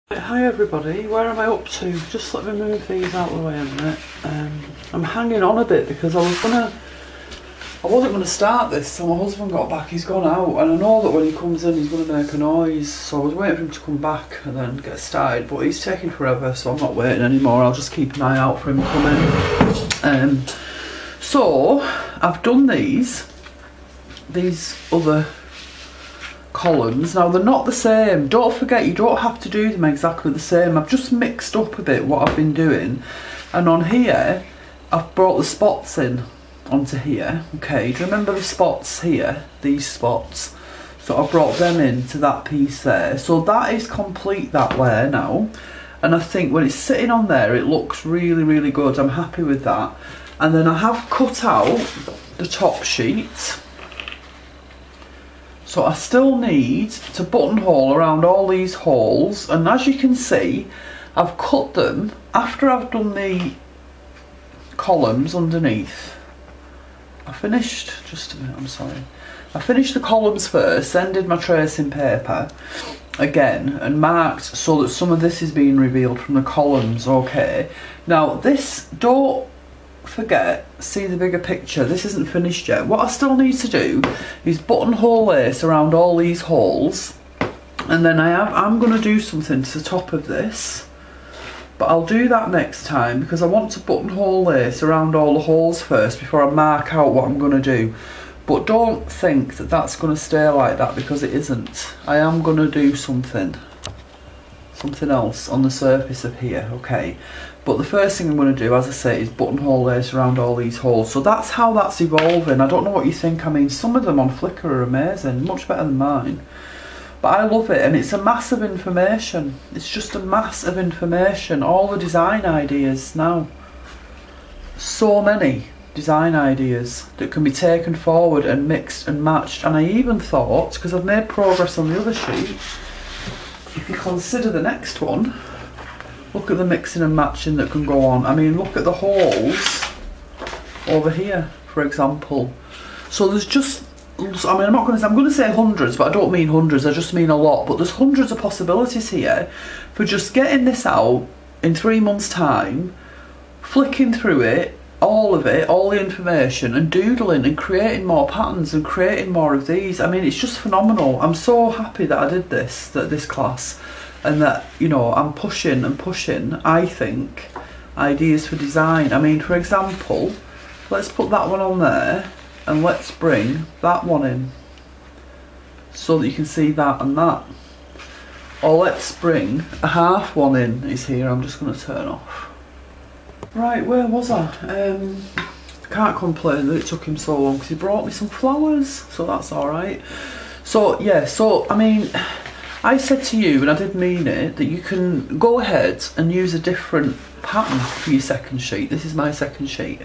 Hi everybody, where am I up to? Just let me move these out of the way a minute. I'm hanging on a bit because I wasn't gonna start this, so my husband got back, he's gone out, and I know that when he comes in he's gonna make a noise, so I was waiting for him to come back and then get started, but he's taking forever, so I'm not waiting anymore. I'll just keep an eye out for him coming. So I've done these other columns. Now they're not the same, don't forget you don't have to do them exactly the same. I've just mixed up a bit what I've been doing, and on here I've brought the spots in onto here. Okay, do you remember the spots here, these spots? So I brought them into that piece there, so that is complete that layer now, and I think when it's sitting on there it looks really good. I'm happy with that. And then I have cut out the top sheet. So I still need to buttonhole around all these holes, and as you can see I've cut them after I've done the columns underneath. I finished the columns first, then did my tracing paper again and marked so that some of this is being revealed from the columns. Okay, now this, don't forget, see the bigger picture, this isn't finished yet. What I still need to do is buttonhole lace around all these holes, and then I'm going to do something to the top of this, but I'll do that next time because I want to buttonhole lace around all the holes first before I mark out what I'm going to do. But don't think that that's going to stay like that, because it isn't. I am going to do something else on the surface of here, okay? But the first thing I'm going to do, as I say, is buttonhole lace around all these holes. So that's how that's evolving. I don't know what you think. I mean, some of them on Flickr are amazing, much better than mine. But I love it, and it's a mass of information. It's just a mass of information. All the design ideas now. So many design ideas that can be taken forward and mixed and matched. And I even thought, because I've made progress on the other sheet, if you consider the next one, look at the mixing and matching that can go on. I mean, look at the holes over here, for example. So there's just, I mean, I'm going to say hundreds, but I don't mean hundreds, I just mean a lot. But there's hundreds of possibilities here for just getting this out in 3 months' time, flicking through it, all the information, and doodling and creating more patterns and creating more of these. I mean, it's just phenomenal. I'm so happy that I did this class, and that, you know, I'm pushing and pushing, I think, ideas for design. I mean, for example, let's put that one on there, and let's bring that one in so that you can see that and that. Or let's bring a half one in, is here. I'm just going to turn off. Right, where was I? Can't complain that it took him so long because he brought me some flowers, so that's alright. So yeah, so I mean, I said to you, and I did mean it, that you can go ahead and use a different pattern for your second sheet. This is my second sheet.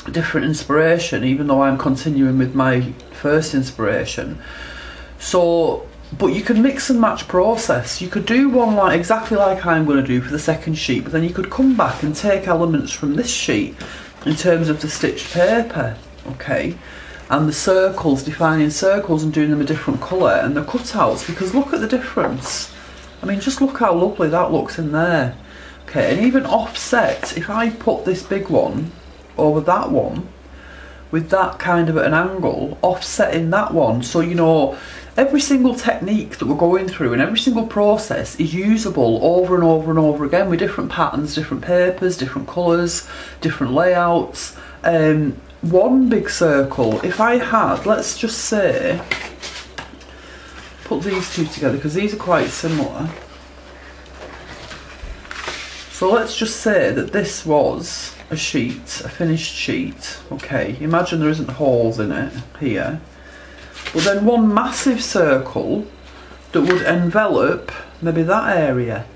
A different inspiration, even though I'm continuing with my first inspiration. So, but you can mix and match process. You could do one like exactly like I'm going to do for the second sheet, but then you could come back and take elements from this sheet in terms of the stitched paper, okay? And the circles, defining circles and doing them a different colour, and the cutouts, because look at the difference. I mean, just look how lovely that looks in there. Okay, and even offset, if I put this big one over that one, with that kind of at an angle, offsetting that one, so you know, every single technique that we're going through and every single process is usable over and over and over again with different patterns, different papers, different colours, different layouts. One big circle, if I had, let's just say, put these two together because these are quite similar. So let's just say that this was a sheet, a finished sheet, okay, imagine there isn't holes in it here. But then one massive circle that would envelop maybe that area,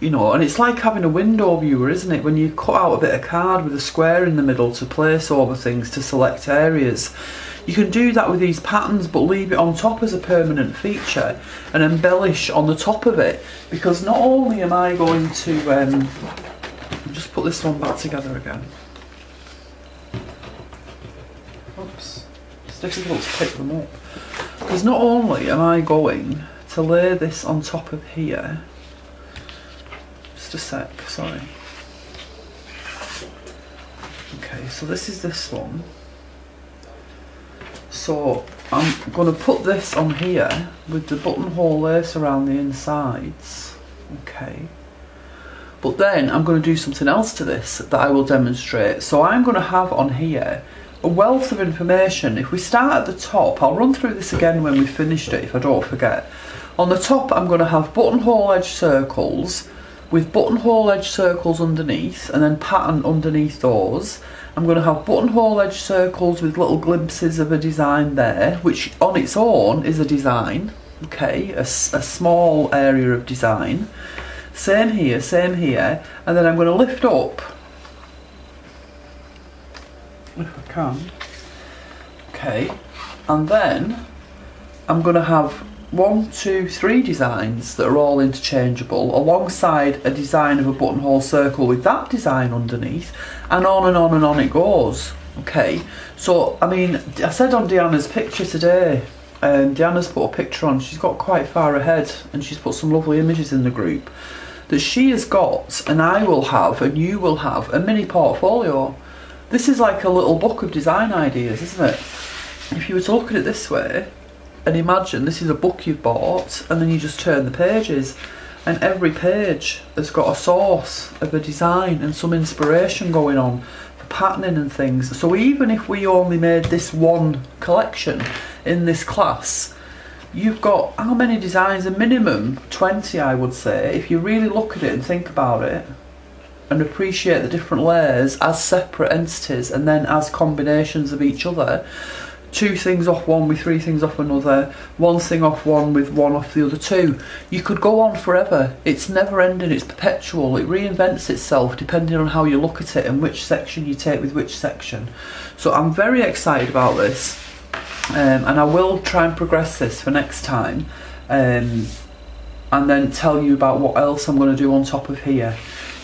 you know, and it's like having a window viewer, isn't it, when you cut out a bit of card with a square in the middle to place over things to select areas. You can do that with these patterns, but leave it on top as a permanent feature and embellish on the top of it, because not only am I going to just put this one back together again. Oops. It's difficult to pick them up. Because not only am I going to lay this on top of here, Just a sec, sorry. Okay, so this is this one. So I'm going to put this on here with the buttonhole lace around the insides. Okay. But then I'm going to do something else to this that I will demonstrate. So I'm going to have on here a wealth of information. If we start at the top, I'll run through this again when we've finished it if I don't forget. On the top I'm going to have buttonhole edge circles with buttonhole edge circles underneath and then pattern underneath those. I'm going to have buttonhole edge circles with little glimpses of a design there, which on its own is a design, okay, a small area of design. Same here, and then I'm going to lift up, if I can, okay, and then I'm going to have 1, 2, 3 designs that are all interchangeable alongside a design of a buttonhole circle with that design underneath, and on and on and on it goes. Okay, so I mean, I said on Deanna's picture today, Deanna's put a picture on, she's got quite far ahead and she's put some lovely images in the group, that she has got, and I will have, and you will have, a mini portfolio. This is like a little book of design ideas, isn't it? If you were to look at it this way, and imagine this is a book you've bought, and then you just turn the pages, and every page has got a source of a design and some inspiration going on for patterning and things. So even if we only made this one collection in this class, you've got how many designs? A minimum 20, I would say, if you really look at it and think about it and appreciate the different layers as separate entities and then as combinations of each other. 2 things off one with 3 things off another, 1 thing off one with 1 off the other 2. You could go on forever. It's never ending, it's perpetual. It reinvents itself depending on how you look at it and which section you take with which section. So I'm very excited about this. And I will try and progress this for next time, and then tell you about what else I'm going to do on top of here.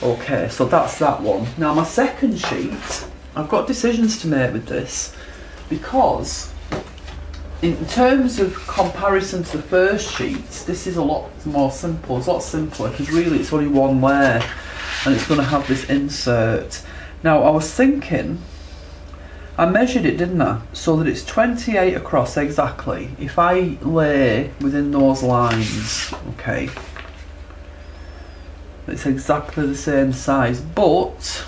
Okay, so that's that one. Now my second sheet, I've got decisions to make with this, because in terms of comparison to the first sheet, this is a lot more simple. It's a lot simpler because really it's only one layer and it's going to have this insert. Now I was thinking, I measured it, didn't I? So that it's 28 across exactly. If I lay within those lines, okay, it's exactly the same size. But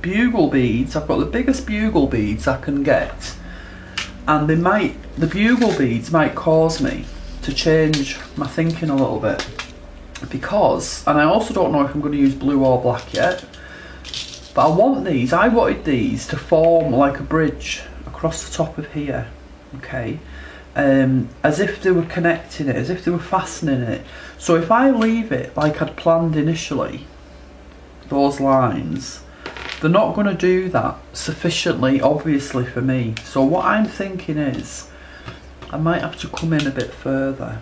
bugle beads, I've got the biggest bugle beads I can get, and the bugle beads might cause me to change my thinking a little bit, because, and I also don't know if I'm going to use blue or black yet. But I wanted these to form like a bridge across the top of here, okay? As if they were connecting it, as if they were fastening it. So if I leave it like I'd planned initially, those lines, they're not going to do that sufficiently, obviously, for me. So what I'm thinking is, I might have to come in a bit further.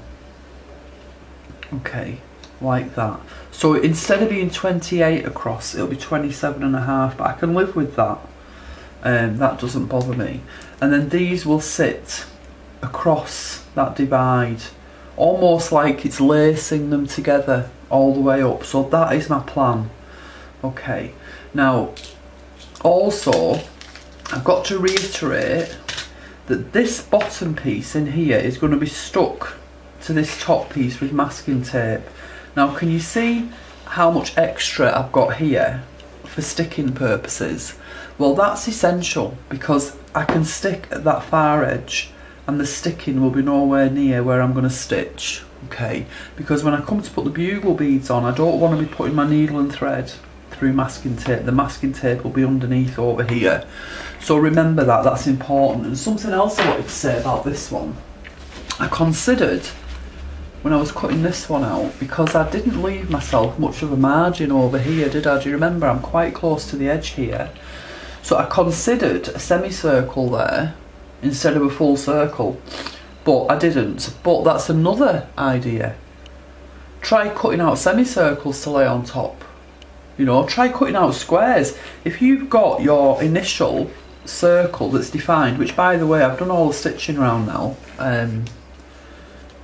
Okay, like that. So instead of being 28 across, it'll be 27.5, but I can live with that. That doesn't bother me. And then these will sit across that divide, almost like it's lacing them together all the way up. So that is my plan. Okay, now also I've got to reiterate that this bottom piece in here is going to be stuck to this top piece with masking tape. Now can you see how much extra I've got here for sticking purposes? Well, that's essential because I can stick at that far edge and the sticking will be nowhere near where I'm going to stitch, okay? Because when I come to put the bugle beads on, I don't want to be putting my needle and thread through masking tape. The masking tape will be underneath over here. So remember that, that's important. And something else I wanted to say about this one, I considered when I was cutting this one out, because I didn't leave myself much of a margin over here, did I? Do you remember? I'm quite close to the edge here. So I considered a semicircle there instead of a full circle, but I didn't. But that's another idea. Try cutting out semicircles to lay on top. You know, try cutting out squares. If you've got your initial circle that's defined, which by the way, I've done all the stitching around now,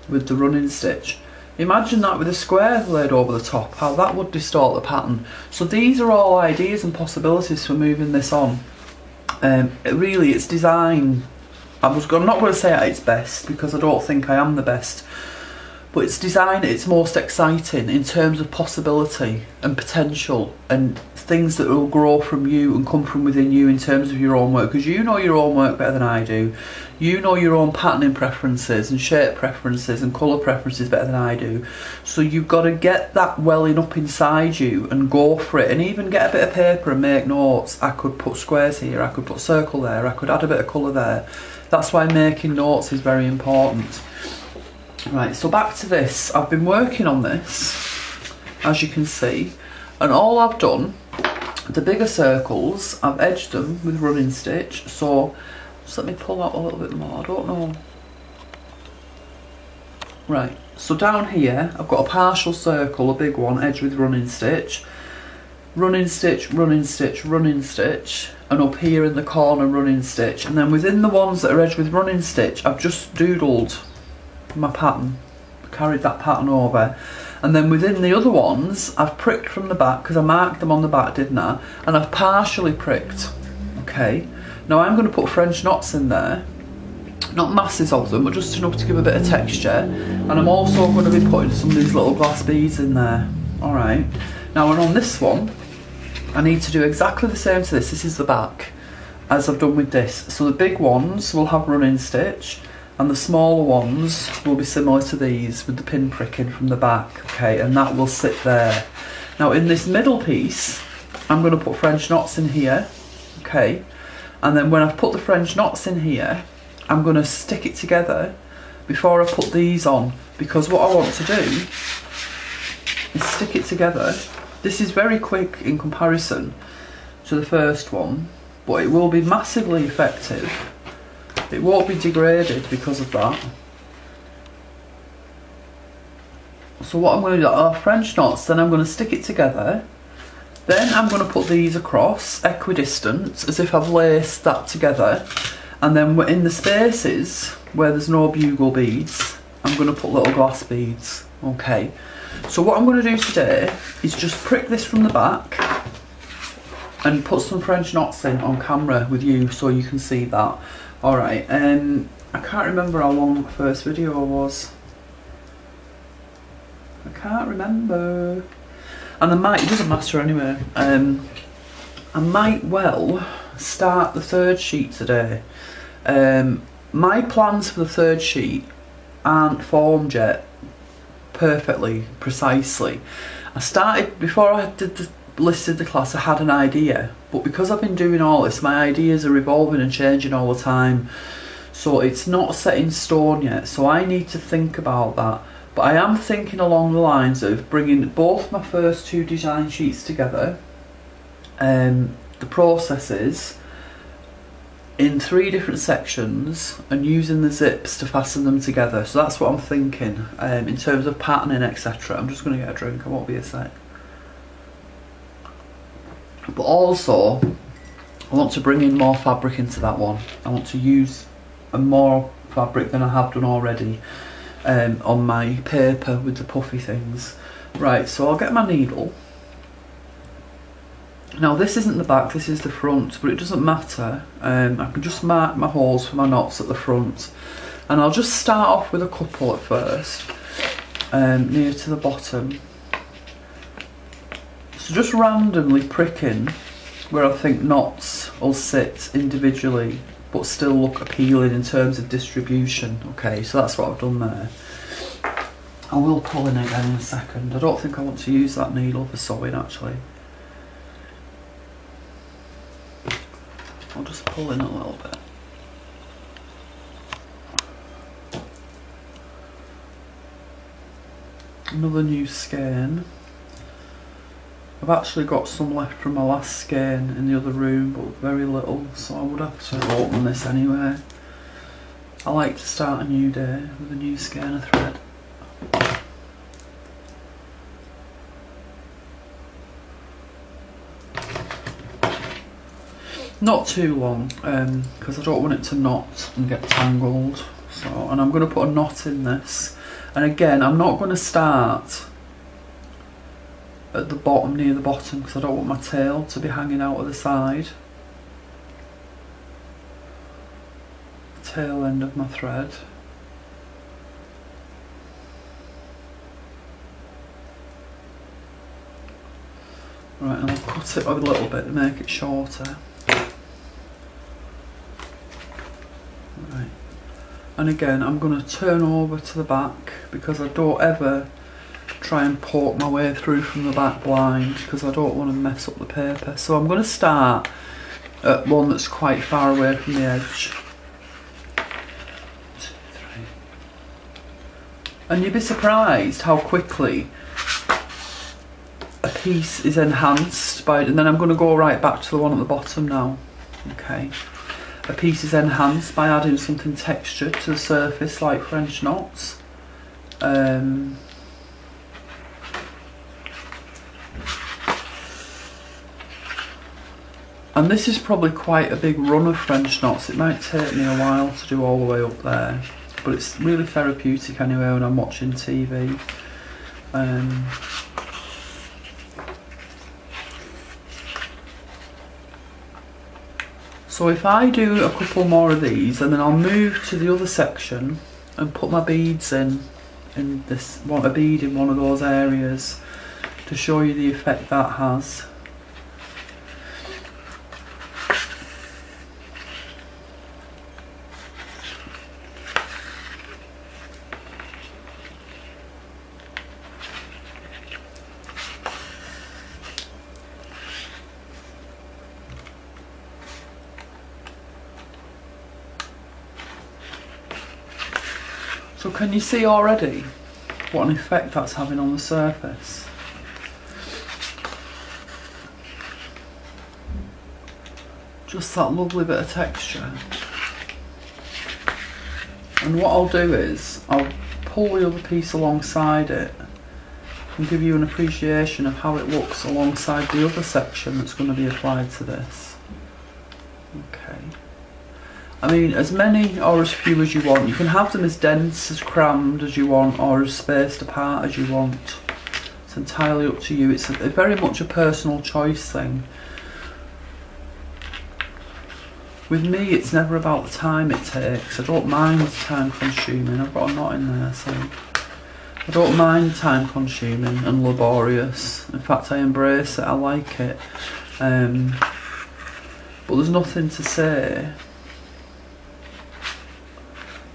with the running stitch. Imagine that with a square laid over the top, how that would distort the pattern. So these are all ideas and possibilities for moving this on. Really, it's design. I'm not going to say at its best, because I don't think I am the best, but it's design at its most exciting in terms of possibility and potential and things that will grow from you and come from within you in terms of your own work, because you know your own work better than I do. You know your own patterning preferences and shape preferences and colour preferences better than I do. So you've got to get that welling up inside you and go for it, and even get a bit of paper and make notes. I could put squares here, I could put a circle there, I could add a bit of colour there. That's why making notes is very important. Right, so back to this. I've been working on this, as you can see, and all I've done, the bigger circles, I've edged them with running stitch. So just let me pull out a little bit more, I don't know. Right, so down here I've got a partial circle, a big one, edged with running stitch. Running stitch, running stitch, running stitch, and up here in the corner running stitch. And then within the ones that are edged with running stitch, I've just doodled my pattern, carried that pattern over. And then within the other ones, I've pricked from the back, because I marked them on the back, didn't I? And I've partially pricked, okay? Now I'm going to put French knots in there, not masses of them, but just enough to give a bit of texture. And I'm also going to be putting some of these little glass beads in there, alright? Now, and on this one, I need to do exactly the same to this. This is the back, as I've done with this. So the big ones will have running stitch, and the smaller ones will be similar to these with the pin pricking from the back, okay, and that will sit there. Now in this middle piece, I'm going to put French knots in here, okay, and then when I've put the French knots in here, I'm going to stick it together before I put these on, because what I want to do is stick it together. This is very quick in comparison to the first one, but it will be massively effective. It won't be degraded because of that. So what I'm going to do are French knots, then I'm going to stick it together. Then I'm going to put these across equidistant, as if I've laced that together. And then in the spaces where there's no bugle beads, I'm going to put little glass beads. Okay. So what I'm going to do today is just prick this from the back and put some French knots in on camera with you so you can see that. Alright, I can't remember how long the first video was. I can't remember. And it doesn't matter anyway. I might well start the third sheet today. My plans for the third sheet aren't formed yet perfectly, precisely. I started, before I listed the class, I had an idea, but because I've been doing all this, my ideas are evolving and changing all the time, so it's not set in stone yet, so I need to think about that. But I am thinking along the lines of bringing both my first two design sheets together, the processes in 3 different sections, and using the zips to fasten them together. So that's what I'm thinking in terms of patterning, etc. I'm just going to get a drink, I won't be a sec. But also, I want to bring in more fabric into that one. I want to use more fabric than I have done already on my paper with the puffy things. Right, so I'll get my needle. Now this isn't the back, this is the front, but it doesn't matter. I can just mark my holes for my knots at the front. And I'll just start off with a couple at first, near to the bottom. So just randomly pricking where I think knots will sit individually, but still look appealing in terms of distribution. Okay, so that's what I've done there. I will pull in again in a second. I don't think I want to use that needle for sewing actually. I'll just pull in a little bit. Another new skein. I've actually got some left from my last skein in the other room, but very little, so I would have to open this anyway. I like to start a new day with a new skein of thread. Not too long, because I don't want it to knot and get tangled. So, and I'm going to put a knot in this, And again, I'm not going to start at the bottom, near the bottom, because I don't want my tail to be hanging out of the side. Tail end of my thread. Right, and I'll cut it a little bit to make it shorter. Right. And again, I'm going to turn over to the back, because I don't ever try and poke my way through from the back blind, because I don't want to mess up the paper. So I'm going to start at one that's quite far away from the edge. 1, 2, 3. And you'd be surprised how quickly a piece is enhanced by, and then I'm going to go right back to the one at the bottom now. Okay. A piece is enhanced by adding something textured to the surface, like French knots. And this is probably quite a big run of French knots. It might take me a while to do all the way up there, but it's really therapeutic anyway when I'm watching TV. So if I do a couple more of these, and then I'll move to the other section and put my beads in this, want a bead in one of those areas to show you the effect that has. So can you see already what an effect that's having on the surface? Just that lovely bit of texture. And what I'll do is I'll pull the other piece alongside it and give you an appreciation of how it looks alongside the other section that's going to be applied to this. Okay. I mean, as many or as few as you want. You can have them as dense, as crammed as you want, or as spaced apart as you want. It's entirely up to you. It's very much a personal choice thing. With me, it's never about the time it takes. I don't mind the time consuming. I've got a knot in there, so I don't mind time consuming and laborious. In fact, I embrace it. I like it. But there's nothing to say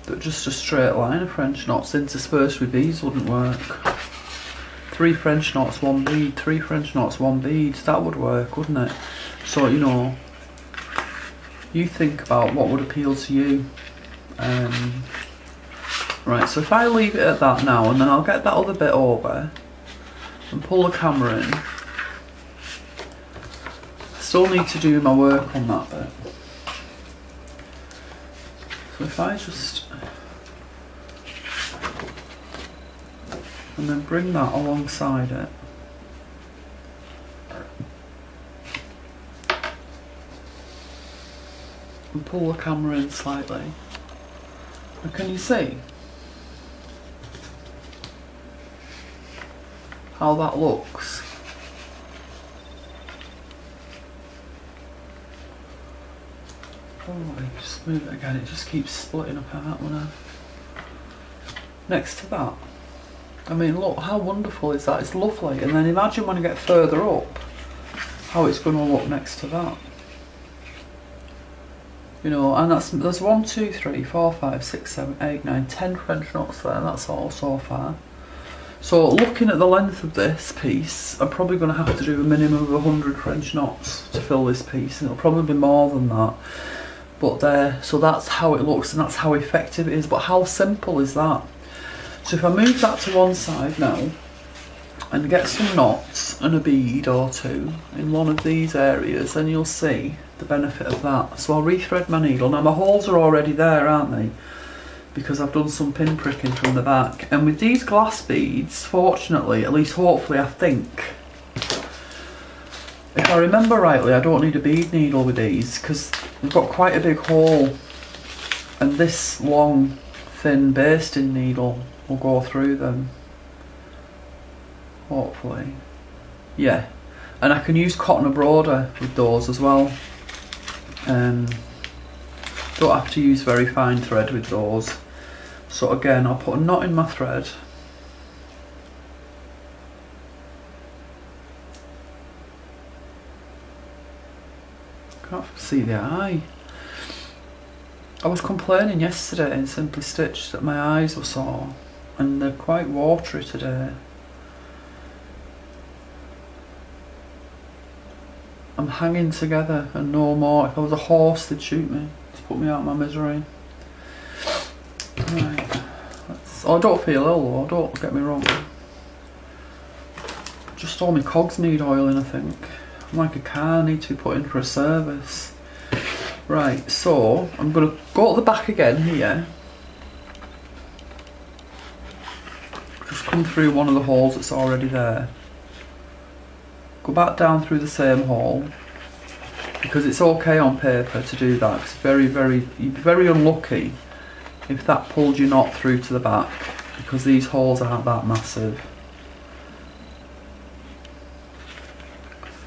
that just a straight line of French knots interspersed with beads wouldn't work. 3 French knots, 1 bead, 3 French knots, 1 bead, that would work, wouldn't it? So, you know, you think about what would appeal to you. Right, so if I leave it at that now, and then I'll get that other bit over and pull the camera in. I still need to do my work on that bit. So if I just, and then bring that alongside it. And pull the camera in slightly. And can you see how that looks? Oh, just move it again, it just keeps splitting apart when I... Next to that. I mean, look, how wonderful is that? It's lovely. And then imagine when I get further up, how it's going to look next to that. You know, and there's 1, 2, 3, 4, 5, 6, 7, 8, 9, 10 French knots there. That's all so far. So looking at the length of this piece, I'm probably going to have to do a minimum of 100 French knots to fill this piece. And it'll probably be more than that. But there, so that's how it looks and that's how effective it is. But how simple is that? So if I move that to one side now and get some knots and a bead or two in one of these areas, then you'll see the benefit of that. So I'll rethread my needle. Now my holes are already there, aren't they? Because I've done some pin pricking from the back. And with these glass beads, fortunately, at least hopefully I think, if I remember rightly, I don't need a bead needle with these because we've got quite a big hole and this long thin basting needle will go through them. Hopefully. Yeah. And I can use cotton abroader with those as well. Don't have to use very fine thread with those. So again, I'll put a knot in my thread. Can't see the eye. I was complaining yesterday in Simply Stitch that my eyes were sore, and they're quite watery today. I'm hanging together and no more. If I was a horse, they'd shoot me to put me out of my misery. Right. I don't feel ill though, don't get me wrong. Just all my cogs need oiling, I think. I'm like a car, I need to be put in for a service. Right, so I'm going to go to the back again here. Just come through one of the holes that's already there. Go back down through the same hole, because it's okay on paper to do that. It's you'd be very unlucky if that pulled your knot through to the back, because these holes aren't that massive.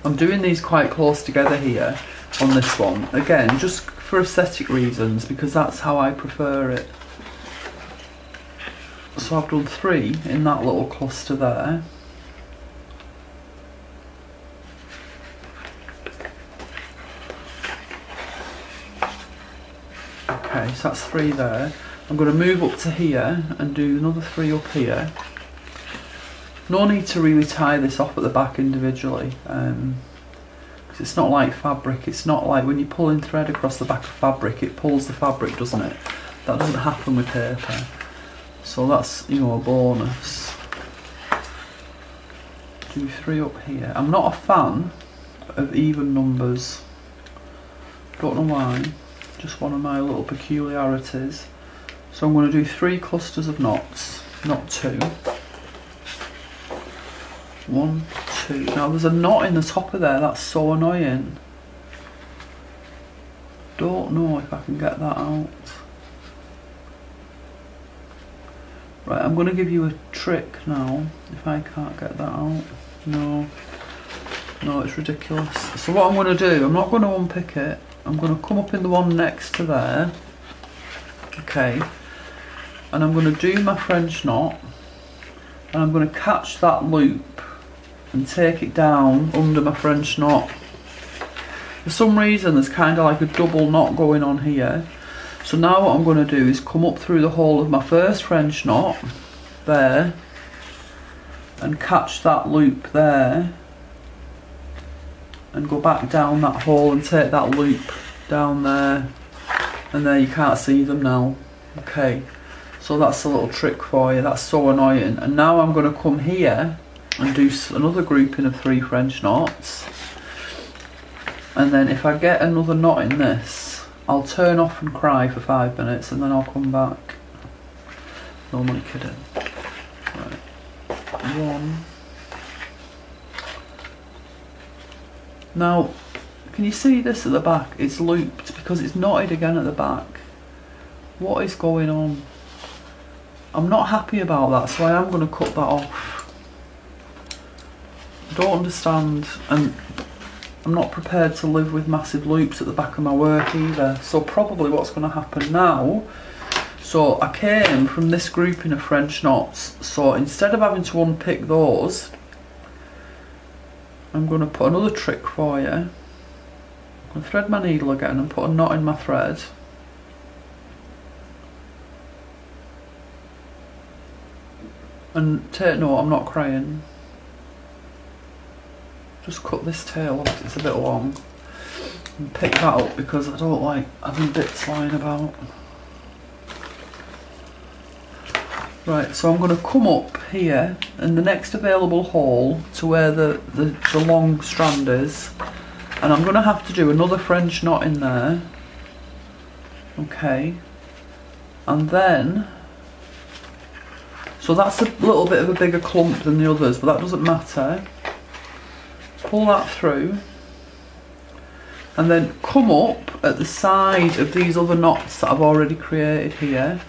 I'm doing these quite close together here on this one, again just for aesthetic reasons, because that's how I prefer it. So I've done 3 in that little cluster there. Okay, so that's 3 there. I'm going to move up to here and do another 3 up here. No need to really tie this off at the back individually, because it's not like fabric. It's not like when you're pulling thread across the back of fabric, it pulls the fabric, doesn't it? That doesn't happen with paper. So that's, you know, a bonus. Do 3 up here. I'm not a fan of even numbers. Don't know why. Just one of my little peculiarities. So I'm going to do 3 clusters of knots, not 2. 1, 2. Now there's a knot in the top of there, that's so annoying. Don't know if I can get that out. Right, I'm going to give you a trick now, if I can't get that out. No, it's ridiculous. So what I'm going to do, I'm not going to unpick it. I'm going to come up in the one next to there. Okay. And I'm going to do my French knot. And I'm going to catch that loop and take it down under my French knot. For some reason there's kind of like a double knot going on here. So now what I'm going to do is come up through the hole of my first French knot there and catch that loop there and go back down that hole and take that loop down there, and there you can't see them now. Okay, so that's a little trick for you. That's so annoying. And now I'm going to come here and do another grouping of 3 French knots, and then if I get another knot in this, I'll turn off and cry for 5 minutes and then I'll come back. No, I'm only kidding. Right, 1. Now can you see this at the back? It's looped because it's knotted again at the back. What is going on? I'm not happy about that, so I am going to cut that off. I don't understand, and I'm not prepared to live with massive loops at the back of my work either. So probably what's going to happen now, so I came from this grouping of French knots, so instead of having to unpick those, I'm going to put another trick for you. I'm going to thread my needle again and put a knot in my thread. And take note, I'm not crying. Just cut this tail off, it's a bit long. And pick that up because I don't like having bits lying about. Right, so I'm going to come up here in the next available hole to where the long strand is, and I'm going to have to do another French knot in there. Okay, and then, so that's a little bit of a bigger clump than the others, but that doesn't matter. Pull that through, and then come up at the side of these other knots that I've already created here.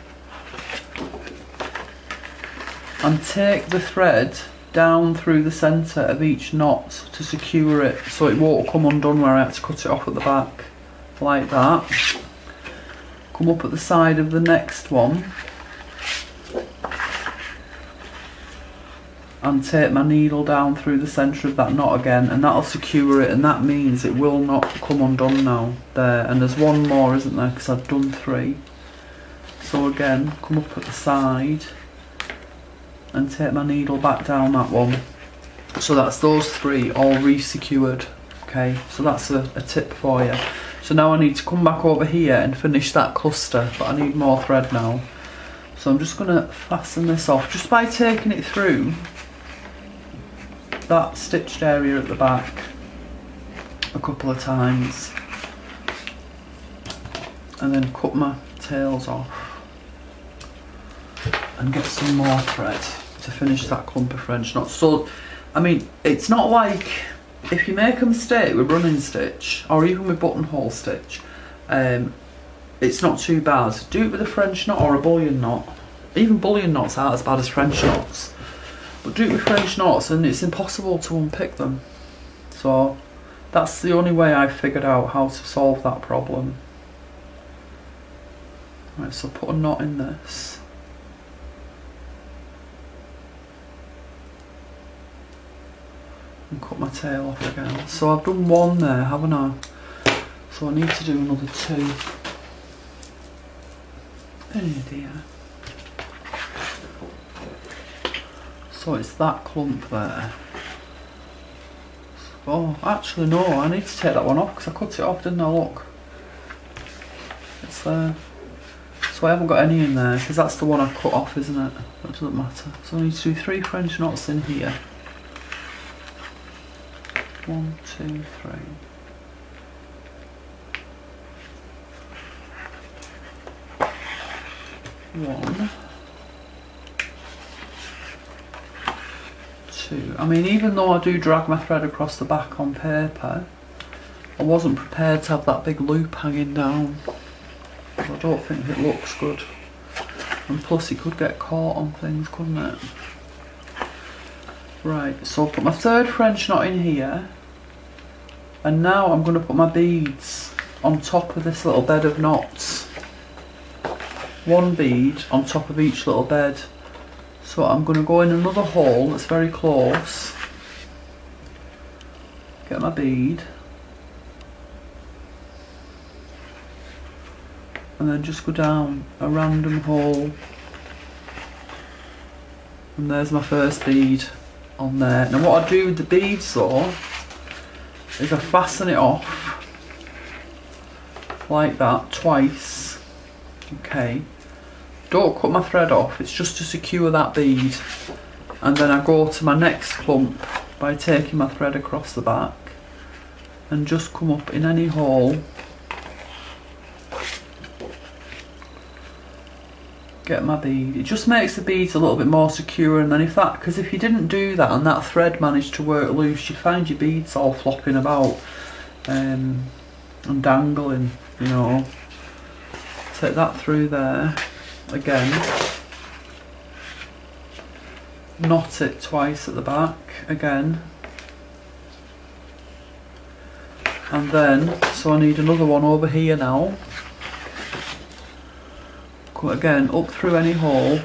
and take the thread down through the centre of each knot to secure it so it won't come undone where I had to cut it off at the back, like that. Come up at the side of the next one and take my needle down through the centre of that knot again, and that'll secure it, and that means it will not come undone now. There, and there's one more, isn't there, because I've done 3. So again, come up at the side and take my needle back down that one. So that's those 3 all re-secured. Okay, so that's a tip for you. So now I need to come back over here and finish that cluster, but I need more thread now. So I'm just going to fasten this off just by taking it through that stitched area at the back a couple of times, and then cut my tails off and get some more thread to finish that clump of French knots. So, I mean, it's not like, if you make a mistake with running stitch or even with buttonhole stitch, it's not too bad. Do it with a French knot or a bullion knot. Even bullion knots aren't as bad as French knots, but do it with French knots and it's impossible to unpick them. So that's the only way I've figured out how to solve that problem. Right, so put a knot in this. And cut my tail off again. So I've done 1 there, haven't I? So I need to do another 2. Oh dear. So it's that clump there. Oh, actually no, I need to take that one off because I cut it off, didn't I? Look. It's there. So I haven't got any in there because that's the one I cut off, isn't it? That doesn't matter. So I need to do 3 French knots in here. 1, 2, 3. 1, 2. I mean, even though I do drag my thread across the back on paper, I wasn't prepared to have that big loop hanging down. I don't think it looks good. And plus it could get caught on things, couldn't it? Right, so I'll put my 3rd French knot in here. And now I'm going to put my beads on top of this little bed of knots. 1 bead on top of each little bed. So I'm going to go in another hole that's very close. Get my bead. And then just go down a random hole. And there's my first bead on there. Now what I do with the beads though, is I fasten it off like that twice. Okay, don't cut my thread off, it's just to secure that bead, and then I go to my next clump by taking my thread across the back and just come up in any hole, get my bead. It just makes the beads a little bit more secure, and then because if you didn't do that and that thread managed to work loose, you'd find your beads all flopping about and dangling, you know. Take that through there again, knot it twice at the back again, and then, so I need another one over here now. Come again up through any hole.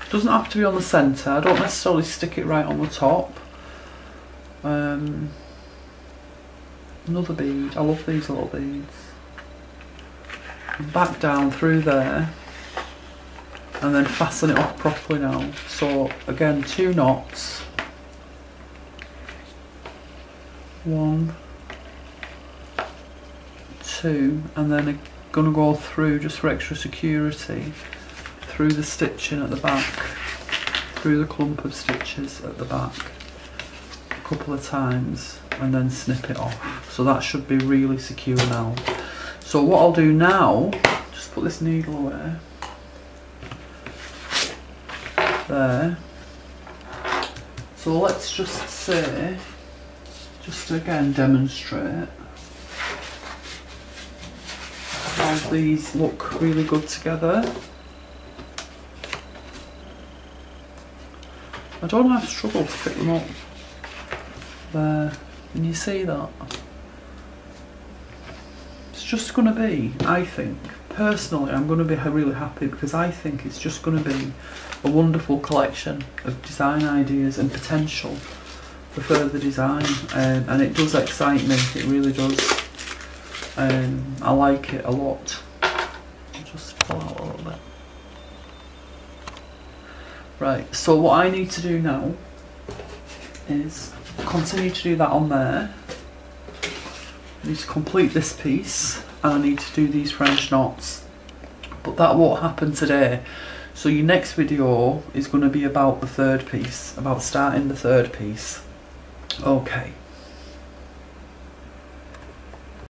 Doesn't have to be on the centre, I don't necessarily stick it right on the top. Another bead, I love these little beads. Back down through there and then fasten it off properly now. So again, 2 knots, 1, 2, and then I'm gonna go through, just for extra security, through the stitching at the back, through the clump of stitches at the back a couple of times and then snip it off. So that should be really secure now. So what I'll do now, just put this needle away, there. So let's just say, just to again demonstrate how these look really good together. I don't have struggle to pick them up. There, can you see that? It's just going to be, I think, personally, I'm going to be really happy because I think it's just going to be a wonderful collection of design ideas and potential for further design, and it does excite me, it really does. I like it a lot. I'll just pull out a little bit. Right, so what I need to do now is continue to do that on there. I need to complete this piece and I need to do these French knots, but that won't happen today. So your next video is going to be about the third piece, about starting the third piece. Okay.